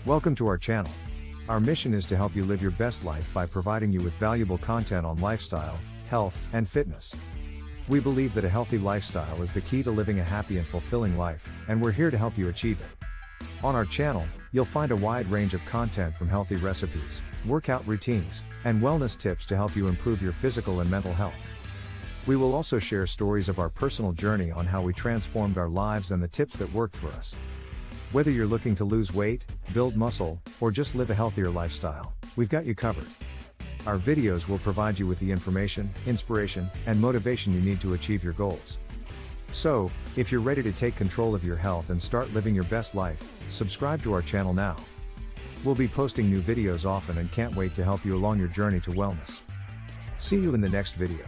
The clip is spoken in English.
Welcome to our channel. Our mission is to help you live your best life by providing you with valuable content on lifestyle, health, and fitness. We believe that a healthy lifestyle is the key to living a happy and fulfilling life, and we're here to help you achieve it. On our channel, you'll find a wide range of content from healthy recipes, workout routines, and wellness tips to help you improve your physical and mental health. We will also share stories of our personal journey on how we transformed our lives and the tips that worked for us. Whether you're looking to lose weight, build muscle, or just live a healthier lifestyle, we've got you covered. Our videos will provide you with the information, inspiration, and motivation you need to achieve your goals. So, if you're ready to take control of your health and start living your best life, subscribe to our channel now. We'll be posting new videos often and can't wait to help you along your journey to wellness. See you in the next video.